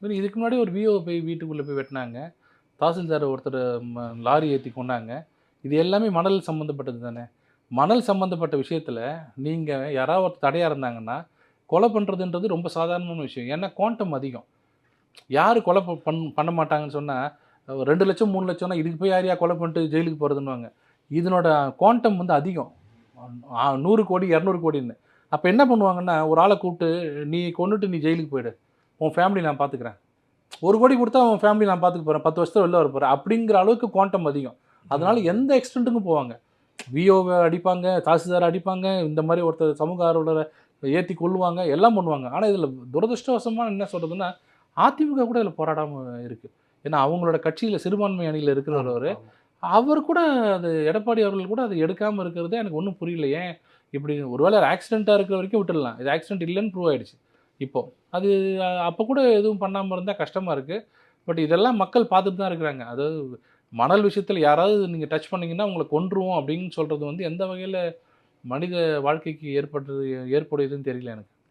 இதுக்கு முன்னாடி ஒரு விஓ போய் வீட்டுக்குள்ளே போய் வெட்டினாங்க. தாசில்தார் ஒருத்தர் லாரி ஏத்தி கொன்னாங்க. இது எல்லாமே மணல் சம்மந்தப்பட்டது தானே. மணல் சம்மந்தப்பட்ட விஷயத்தில நீங்க யாராவது ஒருத்தர் தடையா இருந்தாங்கன்னா, கொலை பண்றதுன்றது ரொம்ப சாதாரணமான விஷயம். ஏன்னா குவாண்டம் அதிகம். யாரு கொலை பண்ண மாட்டாங்கன்னு சொன்னா, 2,00,000 3,00,000னா இதுக்கு போய் யாரையா கொலை பண்ணிட்டு ஜெயிலுக்கு போறதுன்னுவாங்க. இதனோட குவாண்டம் வந்து அதிகம். 100 கோடி, 200 கோடின்னு. அப்ப என்ன பண்ணுவாங்கன்னா, ஒரு ஆள கூப்பிட்டு, "நீ கொன்னுட்டு நீ ஜெயிலுக்கு போயிடு. உன் ஃபேமிலிய நான் பார்த்துக்கிறேன்." 1 கோடி குடுத்தா உன் ஃபேமிலிய நான் பார்த்துக்க போறேன். 10 வருஷத்துல வெளில வரப்போறேன். அப்படிங்கிற அளவுக்கு குவாண்டம் அதிகம். அதனால எந்த எக்ஸ்டென்ட்க்கும் போவாங்க. விஓவ அடிப்பாங்க, தாசில்தார அடிப்பாங்க, இந்த மாரி ஒருத்தர் சமூக ஆர்வலர ஏத்தி கொல்லுவாங்க, எல்லாம் பண்ணுவாங்க. ஆனா இதுல துரதிர்ஷ்டவசமா என்ன சொல்றதுன்னா, அதிமுக கூட இதுல போராடாம இருக்கு. ஏன்னா அவங்களோட கட்சியில சிறுபான்மை அணியில இருக்கிறவர் ஆமா, அவரு. ஆமா. அவர் கூட அது எடப்பாடி அவர்கள் கூட அத எடுக்காம இருக்கிறது எனக்கு ஒண்ணும் புரியல. ஏன் இப்படி ஒருவேள ஆக்சிடென்ட்டா இருக்கிற வரைக்கும் விட்டுடலாம். இது ஆக்சிடென்ட் இல்லன்னு ப்ரூவ் ஆயிடுச்சு. இப்போ. அது அப்ப கூட எதுவும் பண்ணாம இருந்தா கஷ்டமா இருக்கு. பட் இதெல்லாம் மக்கள் பார்த்துட்டு தான் இருக்கிறாங்க. அதாவது மணல் விஷயத்துல யாராவது நீங்க டச் பண்ணீங்கன்னா, உங்கள கொன்றுவோம் அப்படின்னு சொல்றது வந்து எந்த வகையில மனித வாழ்க்கைக்கு ஏற்புடையதுன்னு தெரியல எனக்கு.